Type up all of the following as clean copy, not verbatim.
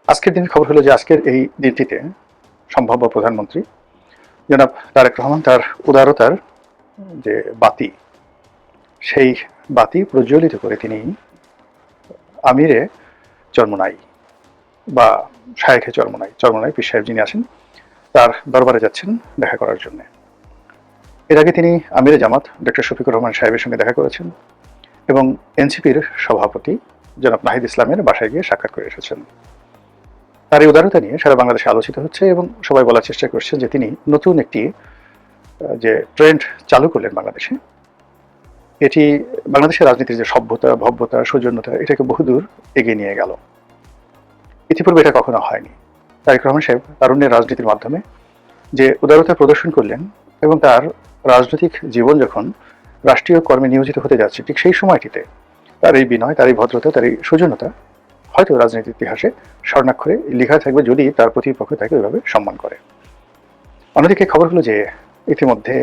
আজকের দিনের খবর হলো যে আজকের এই দিনটিতে সম্ভাব্য প্রধানমন্ত্রী জনাব তারেক রহমান তার উদারতার যে বাতি, সেই বাতি প্রজ্বলিত করে তিনি আমিরে চরমোনাই বা শায়েখে চরমোনাই পীর সাহেব যিনি আছেন তার দরবারে যাচ্ছেন দেখা করার জন্য। এর আগে তিনি আমিরে জামাত ডক্টর শফিকুর রহমান সাহেবের সঙ্গে দেখা করেছেন এবং এনসিপির সভাপতি জনাব নাহিদ ইসলামের বাসায় গিয়ে সাক্ষাৎ করে এসেছেন। তার এই উদারতা নিয়ে সারা বাংলাদেশে আলোচিত হচ্ছে এবং সবাই বলার চেষ্টা করছেন যে তিনি নতুন একটি যে ট্রেন্ড চালু করলেন বাংলাদেশে, এটি বাংলাদেশের রাজনীতির যে সভ্যতা, ভব্যতা, সৌজন্যতা, এটাকে বহুদূর এগিয়ে নিয়ে গেল। ইতিপূর্বে এটা কখনো হয়নি। তারেক রহমান সাহেব তারুণ্যের রাজনীতির মাধ্যমে যে উদারতা প্রদর্শন করলেন এবং তার রাজনৈতিক জীবন যখন রাষ্ট্রীয় কর্মে নিয়োজিত হতে যাচ্ছে, ঠিক সেই সময়টিতে তার এই বিনয়, তার এই ভদ্রতা, তার এই সৌজন্যতা হয়তো রাজনীতির ইতিহাসে স্বর্ণাক্ষরে লেখা থাকবে যদি তার প্রতিপক্ষ তাকে ওইভাবে সম্মান করে। অন্যদিকে খবর হলো যে ইতিমধ্যে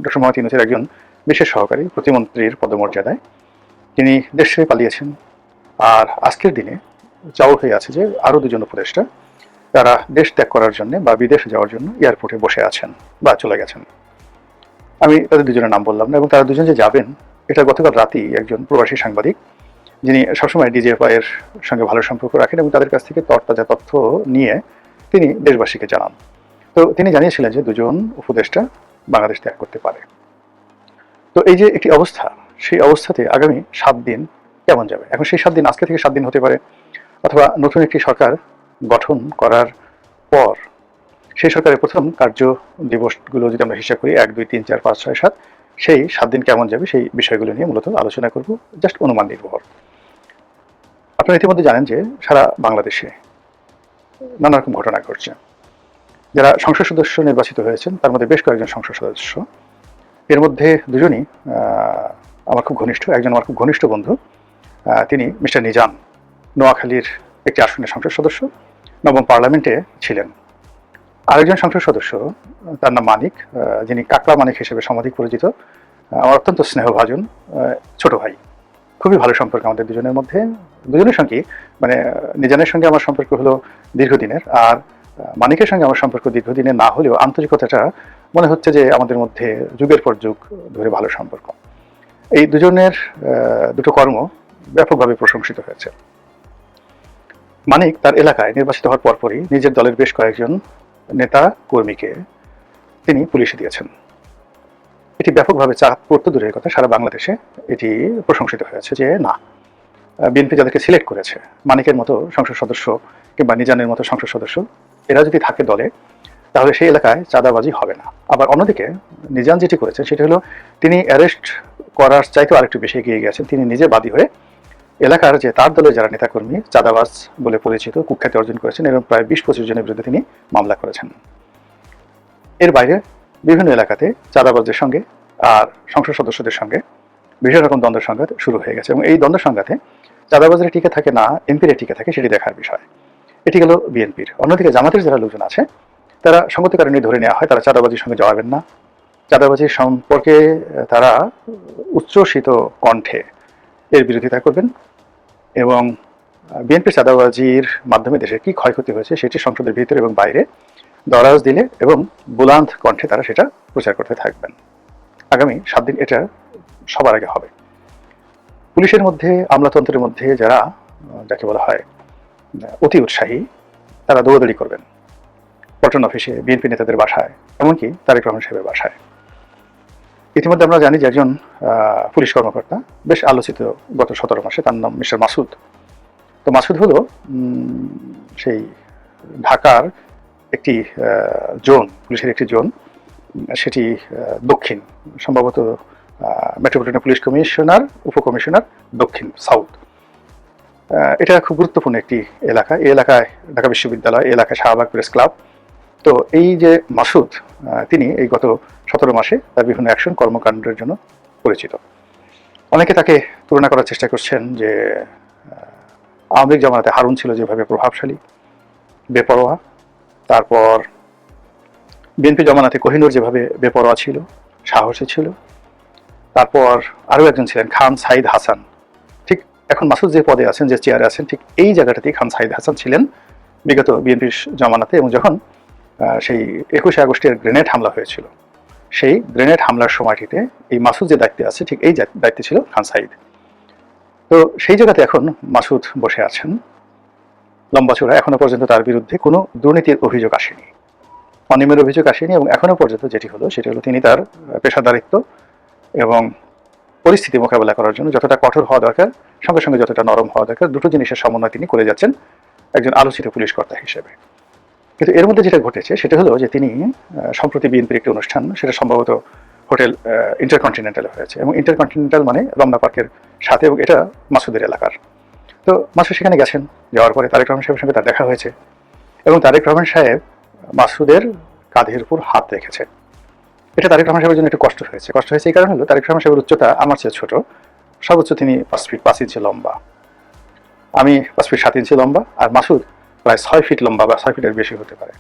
ডক্টর মোহাম্মদ ইউনূসের একজন বিশেষ সহকারী প্রতিমন্ত্রীর পদমর্যাদায় তিনি দেশ ছেড়ে পালিয়েছেন। আর আজকের দিনে চাউর হয়ে আছে যে আরও দুজন উপদেষ্টা তারা দেশ ত্যাগ করার জন্য বা বিদেশে যাওয়ার জন্য এয়ারপোর্টে বসে আছেন বা চলে গেছেন। আমি তাদের দুজনের নাম বললাম না, এবং তারা দুজন যে যাবেন এটা গতকাল রাতেই একজন প্রবাসী সাংবাদিক যিনি সবসময় ডিজিএফআই এর সঙ্গে ভালো সম্পর্ক রাখেন এবং তাদের কাছ থেকে তরতাজা তথ্য নিয়ে তিনি দেশবাসীকে জানান। তো তিনি জানিয়েছিলেন যে দুজন উপদেষ্টা বাংলাদেশ ত্যাগ করতে পারে। তো এই যে একটি অবস্থা, সেই অবস্থাতে আগামী 7 দিন কেমন যাবে? এখন সেই 7 দিন আজকে থেকে 7 দিন হতে পারে, অথবা নতুন একটি সরকার গঠন করার পর সেই সরকারের প্রথম কার্য দিবসগুলো যদি আমরা হিসাব করি 1, 2, 3, 4, 5, 6, 7, সেই 7 দিন কেমন যাবে সেই বিষয়গুলো নিয়ে মূলত আলোচনা করব, জাস্ট অনুমান নির্ভর। আপনারা ইতিমধ্যে জানেন যে সারা বাংলাদেশে নানা রকম ঘটনা ঘটছে। যারা সংসদ সদস্য নির্বাচিত হয়েছেন তার মধ্যে বেশ কয়েকজন সংসদ সদস্য, এর মধ্যে দুজনই আমার খুব ঘনিষ্ঠ। একজন আমার খুব ঘনিষ্ঠ বন্ধু, তিনি মিস্টার নিজাম, নোয়াখালীর একটি আসনের সংসদ সদস্য, নবম পার্লামেন্টে ছিলেন। আরেকজন সংসদ সদস্য তার নাম মানিক, যিনি কাকড়া মানিক হিসেবে সমধিক পরিচিত, আমার অত্যন্ত স্নেহভাজন ছোট ভাই। খুবই ভালো সম্পর্ক আমাদের দুজনের মধ্যে। দুজনের সঙ্গে মানে নিজানের সঙ্গে আমার সম্পর্ক হলো দীর্ঘদিনের, আর মানিকের সঙ্গে আমার সম্পর্ক দীর্ঘদিনের না হলেও আন্তরিকতাটা মনে হচ্ছে যে আমাদের মধ্যে যুগের পর যুগ ধরে ভালো সম্পর্ক। এই দুজনের দুটো কর্ম ব্যাপকভাবে প্রশংসিত হয়েছে। মানিক তার এলাকায় নির্বাচিত হওয়ার পরপরই নিজের দলের বেশ কয়েকজন নেতা কর্মীকে তিনি পুলিশে দিয়েছেন। এটি ব্যাপকভাবে চাপ পড়তে দূরের কথা, সারা বাংলাদেশে এটি প্রশংসিত হয়েছে যে না, বিএনপি যাদেরকে সিলেক্ট করেছে, মানিকের মতো সংসদ সদস্য কিংবা নিজানের মতো সংসদ সদস্য, এরা যদি থাকে দলে তাহলে সেই এলাকায় চাঁদাবাজি হবে না। আবার অন্যদিকে নিজান যেটি করেছেন সেটি হলো তিনি অ্যারেস্ট করার চাইতেও আরেকটু বেশি এগিয়ে গেছেন। তিনি নিজে বাদী হয়ে এলাকার যে তার দলের যারা নেতাকর্মী চাঁদাবাজ বলে পরিচিত, কুখ্যাতি অর্জন করেছেন, এবং প্রায় 20-25 জনের বিরুদ্ধে তিনি মামলা করেছেন। এর বাইরে বিভিন্ন এলাকাতে চাঁদাবাজদের সঙ্গে আর সংসদ সদস্যদের সঙ্গে বিভিন্ন রকম দ্বন্দ্ব সংঘাত শুরু হয়ে গেছে, এবং এই দ্বন্দ্ব সংঘাতে চাঁদাবাজের টিকে থাকে না এমপির টিকে থাকে সেটি দেখার বিষয়। এটি গেল বিএনপির। অন্যদিকে জামাতের যারা লোকজন আছে তারা সঙ্গত কারণে ধরে নেওয়া হয় তারা চাঁদাবাজির সঙ্গে জড়াবেন না, চাঁদাবাজির সম্পর্কে তারা উচ্ছ্বসিত কণ্ঠে এর বিরোধিতা করবেন, এবং বিএনপির চাঁদাবাজির মাধ্যমে দেশের কী ক্ষয়ক্ষতি হয়েছে সেটি সংসদের ভিতরে এবং বাইরে দরাজ দিলে এবং বুলান্ত কণ্ঠে তারা সেটা প্রচার করতে থাকবেন। আগামী 7 দিন এটা সবার আগে হবে। পুলিশের মধ্যে, আমলাতন্ত্রের মধ্যে যারা যাকে বলা হয় অতি উৎসাহী, তারা দৌড়াদৌড়ি করবেন পল্টন অফিসে, বিএনপি নেতাদের বাসায়, এমনকি তারেক রহমান সাহেবের বাসায়। ইতিমধ্যে আমরা জানি যে একজন পুলিশ কর্মকর্তা বেশ আলোচিত গত 17 মাসে, তার নাম মিস্টার মাসুদ। তো মাসুদ হলো সেই ঢাকার একটি জোন, পুলিশের একটি জোন, সেটি দক্ষিণ, সম্ভবত মেট্রোপলিটন পুলিশ কমিশনার, উপকমিশনার দক্ষিণ, সাউথ। এটা খুব গুরুত্বপূর্ণ একটি এলাকা। এই এলাকায় ঢাকা বিশ্ববিদ্যালয়, এই এলাকায় শাহবাগ প্রেস ক্লাব। তো এই যে মাসুদ, তিনি এই গত 17 মাসে তার বিভিন্ন অ্যাকশন কর্মকাণ্ডের জন্য পরিচিত। অনেকে তাকে তুলনা করার চেষ্টা করছেন যে আওয়ামী লীগ জামানাতে হারুন ছিল যেভাবে প্রভাবশালী, বেপরোয়া, তারপর বিএনপি জামানাতে কোহিনুর যেভাবে বেপরোয়া ছিল, সাহসী ছিল, তারপর আরও একজন ছিলেন খান সাইদ হাসান, ঠিক এখন মাসুদ যে পদে আছেন, যে চেয়ারে আছেন, ঠিক এই জায়গাটাতেই খান সাঈদ হাসান ছিলেন বিগত বিএনপির জমানাতে, এবং যখন সেই 21শে আগস্টের গ্রেনেড হামলা হয়েছিল, সেই গ্রেনেড হামলার সময়টিতে এই মাসুদ যে দায়িত্বে আছে, ঠিক এই দায়িত্বে ছিল খান সাঈদ। তো সেই জায়গাতে এখন মাসুদ বসে আছেন লম্বা চূড়া। এখনো পর্যন্ত তার বিরুদ্ধে কোনো দুর্নীতির অভিযোগ আসেনি, অনিয়মের অভিযোগ আসেনি, এবং এখনো পর্যন্ত যেটি হলো সেটি হলো তিনি তার পেশাদারিত্ব এবং পরিস্থিতি মোকাবেলা করার জন্য যতটা কঠোর হওয়া দরকার, সঙ্গে সঙ্গে যতটা নরম হওয়া দরকার, দুটো জিনিসের সমন্বয় তিনি করে যাচ্ছেন একজন আলোচিত পুলিশ কর্তা হিসেবে। কিন্তু এর মধ্যে যেটা ঘটেছে সেটা হলো যে তিনি সম্প্রতি বিএনপির একটি অনুষ্ঠান, সেটা সম্ভবত হোটেল ইন্টারকন্টিনেন্টালে হয়েছে, এবং ইন্টারকন্টিনেন্টাল মানে রমনা পার্কের সাথে, এবং এটা মাসুদের এলাকার। তো মাসুদ সেখানে গেছেন, যাওয়ার পরে তারেক রহমান সাহেবের সঙ্গে তার দেখা হয়েছে, এবং তারেক রহমান সাহেব মাসুদের কাঁধের উপর হাত রেখেছে। এটা তারেক রহমান সাহেবের জন্য একটু কষ্ট হয়েছে। কষ্ট হয়েছে এই কারণ হলো তারেক রহমান সাহেবের উচ্চতা আমার চেয়ে ছোট, সর্বোচ্চ তিনি 5 ফিট 5 ইঞ্চি লম্বা, আমি 5 ফিট 7 ইঞ্চি লম্বা, আর মাসুদ প্রায় 6 ফিট লম্বা বা 6 ফিটের বেশি হতে পারে।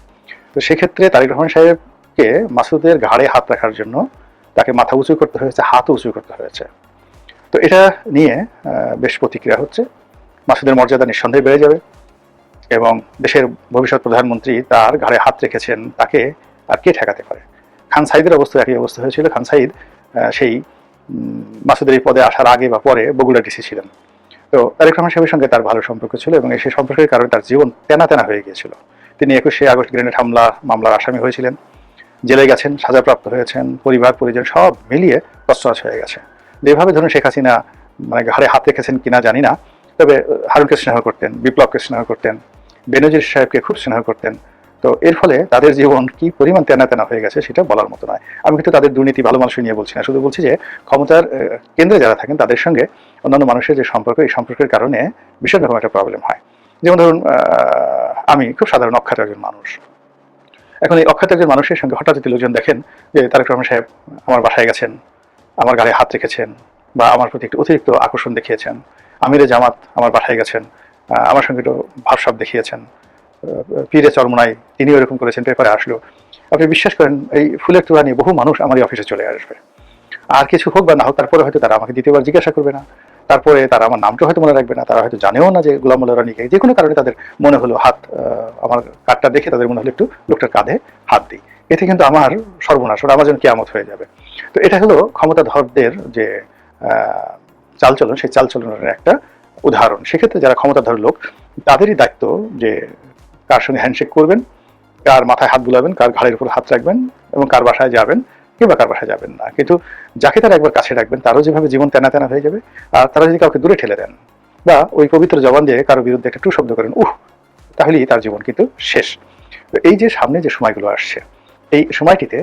তো সেক্ষেত্রে তারেক রহমান সাহেবকে মাসুদের ঘাড়ে হাত রাখার জন্য তাকে মাথা উঁচু করতে হয়েছে, হাতও উঁচু করতে হয়েছে। তো এটা নিয়ে বেশ প্রতিক্রিয়া হচ্ছে। মাসুদের মর্যাদা নিঃসন্দেহে বেড়ে যাবে, এবং দেশের ভবিষ্যৎ প্রধানমন্ত্রী তার ঘাড়ে হাত রেখেছেন, তাকে আর কে ঠেকাতে পারে? খান সাঈদের অবস্থা একই অবস্থা হয়েছিল। খান সাঈদ সেই মাসুদের এই পদে আসার আগে বা পরে বগুড়া ডিসি ছিলেন। তো তারেক রহমান সাহেবের সঙ্গে তার ভালো সম্পর্ক ছিল, এবং সেই সম্পর্কের কারণে তার জীবন তেনা তেনা হয়ে গিয়েছিল। তিনি 21শে আগস্ট গ্রেনেড মামলার আসামি হয়েছিলেন, জেলে গেছেন, সাজাপ্রাপ্ত হয়েছেন, পরিবার পরিজন সব মিলিয়ে তছনছ হয়ে গেছে। যেভাবে ধরুন শেখ হাসিনা মানে ঘাড়ে হাত রেখেছেন কিনা জানি না, তবে হারুনকে স্নেহ করতেন, বিপ্লবকে স্নেহ করতেন, বেনজির সাহেবকে খুব স্নেহ করতেন। তো এর ফলে তাদের জীবন কি পরিমাণ তেনা তেনা হয়ে গেছে সেটা বলার মতো নয়। আমি কিন্তু তাদের দুর্নীতি ভালো মানুষ নিয়ে বলছি না, শুধু বলছি যে ক্ষমতার কেন্দ্রে যারা থাকেন তাদের সঙ্গে অন্যান্য মানুষের যে সম্পর্ক, এই সম্পর্কের কারণে ভীষণ রকম একটা প্রবলেম হয়। যেমন ধরুন আমি খুব সাধারণ অখ্যাত একজন মানুষ, এখন এই অখ্যাত একজন মানুষের সঙ্গে হঠাৎ যদি লোকজন দেখেন যে তারেক রহমান সাহেব আমার বাসায় গেছেন, আমার গায়ে হাত রেখেছেন, বা আমার প্রতি একটু অতিরিক্ত আকর্ষণ দেখিয়েছেন, আমিরে জামাত আমার বাসায় গেছেন, আমার সঙ্গে একটু ভাবসাব দেখিয়েছেন, পীরে চরমোনাই তিনিও এরকম করেছেন, পেপারে আসলো, আপনি বিশ্বাস করেন এই ফুলের তোড়া নিয়ে বহু মানুষ আমার অফিসে চলে আসবে। আর কিছু হোক বা না হোক, তারপরে হয়তো তারা আমাকে দ্বিতীয়বার জিজ্ঞাসা করবে না, তারপরে তারা আমার নামটা হয়তো মনে রাখবে না, তারা হয়তো জানেও না যে গোলাম মোল্লা রানীকে। যে কোনো কারণে তাদের মনে হলো হাত, আমার কার্ডটা দেখে তাদের মনে হলো একটু লোকটার কাঁধে হাত দিই, এতে কিন্তু আমার সর্বনাশ, ওটা আমার জন্য কিয়ামত হয়ে যাবে। তো এটা হলো ক্ষমতাধরদের যে চালচলন, সেই চালচলনের একটা উদাহরণ। সেক্ষেত্রে যারা ক্ষমতাধর লোক, তাদেরই দায়িত্ব যে কার সঙ্গে হ্যান্ডশেক করবেন, কার মাথায় হাত বুলাবেন, কার ঘাড়ের উপর হাত রাখবেন, এবং কার বাসায় যাবেন কিংবা কার বাসায় যাবেন না। কিন্তু যাকে তারা একবার কাছে রাখবেন তারও যেভাবে জীবন তেনা তেনা হয়ে যাবে। আর তারা যদি কাউকে দূরে ঠেলে দেন, বা ওই পবিত্র জবান দিয়ে কারো বিরুদ্ধে একটা টু শব্দ করেন, তাহলেই তার জীবন কিন্তু শেষ। এই যে সামনে যে সময়গুলো আসছে, এই সময়টিতে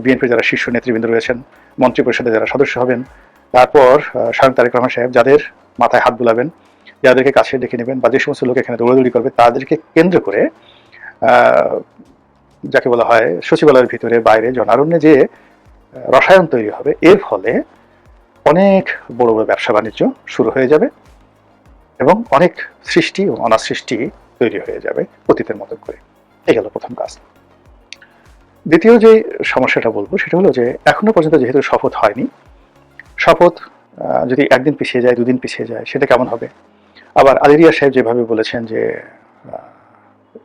বিএনপির যারা শীর্ষ নেতৃবৃন্দ রয়েছেন, মন্ত্রী পরিষদে যারা সদস্য হবেন, তারপর স্বয়ং তারেক রহমান সাহেব যাদের মাথায় হাত বুলাবেন, যাদেরকে কাছে ডেকে নেবেন, বা যে সমস্ত লোক এখানে দৌড়াদৌড়ি করবে, তাদেরকে কেন্দ্র করে যাকে বলা হয় সচিবালয়ের ভিতরে বাইরে জনারণ্যে যে রসায়ন তৈরি হবে, এর ফলে অনেক বড় বড় ব্যবসা বাণিজ্য শুরু হয়ে যাবে, এবং অনেক সৃষ্টি ও অনাসৃষ্টি তৈরি হয়ে যাবে অতীতের মতো করে। এই গেল প্রথম কাজ। দ্বিতীয় যে সমস্যাটা বলবো সেটা হলো যে এখনো পর্যন্ত যেহেতু শপথ হয়নি, শপথ যদি একদিন পিছিয়ে যায়, দুদিন পিছিয়ে যায়, সেটা কেমন হবে? আবার আলিরিয়া সাহেব যেভাবে বলেছেন যে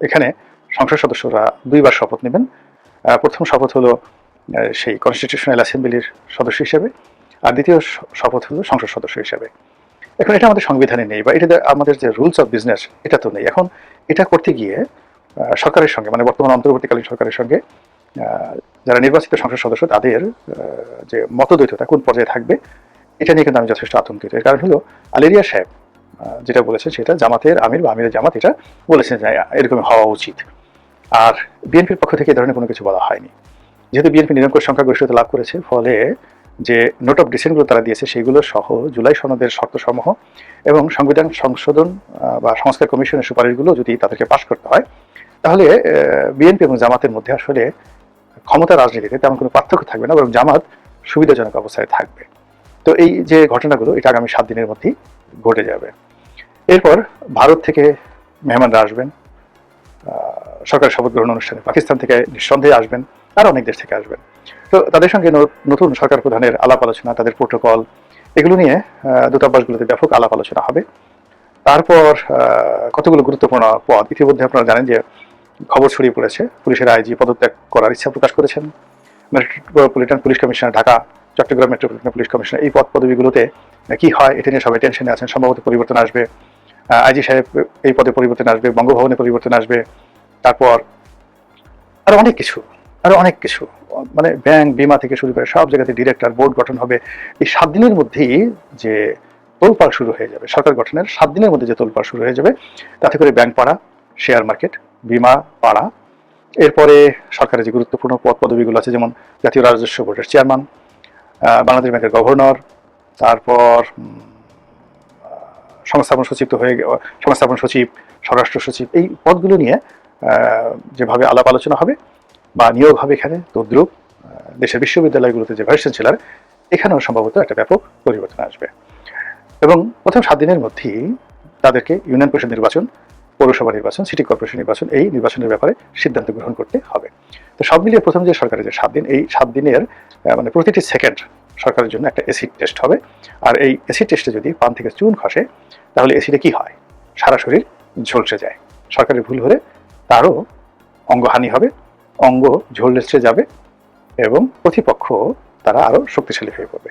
এখানে সংসদ সদস্যরা 2বার শপথ নেবেন, প্রথম শপথ হলো সেই কনস্টিটিউশনাল অ্যাসেম্বলির সদস্য হিসেবে, আর দ্বিতীয় শপথ হলো সংসদ সদস্য হিসেবে। এখন এটা আমাদের সংবিধানে নেই, বা এটা আমাদের যে রুলস অফ বিজনেস এটা তো নেই। এখন এটা করতে গিয়ে সরকারের সঙ্গে, মানে বর্তমান অন্তর্বর্তীকালীন সরকারের সঙ্গে যারা নির্বাচিত সংসদ সদস্য, তাদের যে মতদ্বৈততা কোন পর্যায়ে থাকবে, এটা নিয়ে কিন্তু আমি যথেষ্ট আতঙ্কিত। এর কারণ হলো আলিরিয়া সাহেব যেটা বলেছেন সেটা জামাতের আমির বা আমিরের জামাত এটা বলেছেন যে এরকম হওয়া উচিত, আর বিএনপির পক্ষ থেকে এই ধরনের কোনো কিছু বলা হয়নি। যেহেতু বিএনপি নিরঙ্কুশ সংখ্যাগরিষ্ঠতা লাভ করেছে, ফলে যে নোট অফ ডিসেন্টগুলো তারা দিয়েছে সেগুলো সহ জুলাই সনদের শর্তসমূহ এবং সংবিধান সংশোধন বা সংস্কার কমিশনের সুপারিশগুলো যদি তাদেরকে পাশ করতে হয়, তাহলে বিএনপি এবং জামাতের মধ্যে আসলে ক্ষমতা রাজনীতিতে তেমন কোনো পার্থক্য থাকবে না, বরং জামাত সুবিধাজনক অবস্থায় থাকবে। তো এই যে ঘটনাগুলো, এটা আগামী 7 দিনের মধ্যেই ঘটে যাবে। এরপর ভারত থেকে মেহমানরা আসবেন সরকারের শপথ গ্রহণ অনুষ্ঠানে, পাকিস্তান থেকে নিঃসন্দেহে আসবেন, আর অনেক দেশ থেকে আসবেন। তো তাদের সঙ্গে নতুন সরকার প্রধানের আলাপ আলোচনা, তাদের প্রোটোকল, এগুলো নিয়ে দূতাবাসগুলোতে ব্যাপক আলাপ আলোচনা হবে। তারপর কতগুলো গুরুত্বপূর্ণ পদ ইতিমধ্যে আপনারা জানেন যে খবর ছড়িয়ে পড়েছে, পুলিশের আইজি পদত্যাগ করার ইচ্ছা প্রকাশ করেছেন। Metropolitan police commissioner Dhaka, Chattogram metropolitan police commissioner, এই পদ পদবিগুলোতে কি হয় এটা নিয়ে সবাই টেনশনে আছেন। সম্ভবত পরিবর্তন আসবে, আইজি সাহেব এই পদে পরিবর্তন আসবে, বঙ্গভবনে পরিবর্তন আসবে, তারপর আরো অনেক কিছু, আরো অনেক কিছু, মানে ব্যাংক বিমা থেকে শুরু করে সব জায়গাতে ডিরেক্টর বোর্ড গঠন হবে। এই 7 দিনের মধ্যেই যে তোলপাড় শুরু হয়ে যাবে, সরকার গঠনের 7 দিনের মধ্যে যে তোলপাড় শুরু হয়ে যাবে, তাতে করে ব্যাংক পাড়া, শেয়ার মার্কেট, বিমা পাড়া, এরপরে সরকারের যে গুরুত্বপূর্ণ পদ পদবিগুলো আছে যেমন জাতীয় রাজস্ব বোর্ডের চেয়ারম্যান, বাংলাদেশ ব্যাংকের গভর্নর, তারপর সংস্থাপন সচিব তো হয়ে সংস্থাপন সচিব, স্বরাষ্ট্র সচিব, এই পদগুলো নিয়ে যেভাবে আলাপ আলোচনা হবে বা নিয়োগ হবে এখানে তদ্রুপ দেশের বিশ্ববিদ্যালয়গুলোতে যে ভাইস চ্যান্সেলর, এখানেও সম্ভবত একটা ব্যাপক পরিবর্তন আসবে। এবং প্রথম 7 দিনের মধ্যেই তাদেরকে ইউনিয়ন পরিষদ নির্বাচন, পৌরসভা নির্বাচন, সিটি কর্পোরেশন নির্বাচন, এই নির্বাচনের ব্যাপারে সিদ্ধান্ত গ্রহণ করতে হবে। তো সব মিলিয়ে প্রথম যে সরকারের যে 7 দিন, এই 7 দিনের মানে প্রতিটি সেকেন্ড সরকারের জন্য একটা এসিড টেস্ট হবে। আর এই এসিড টেস্টে যদি পান থেকে চুন খসে, তাহলে এসিডে কি হয়, সারা শরীর ঝলসে যায়। সরকারের ভুল হলে তারও অঙ্গহানি হবে, অঙ্গ ঝলসে যাবে এবং প্রতিপক্ষ তারা আরো শক্তিশালী হয়ে পড়বে।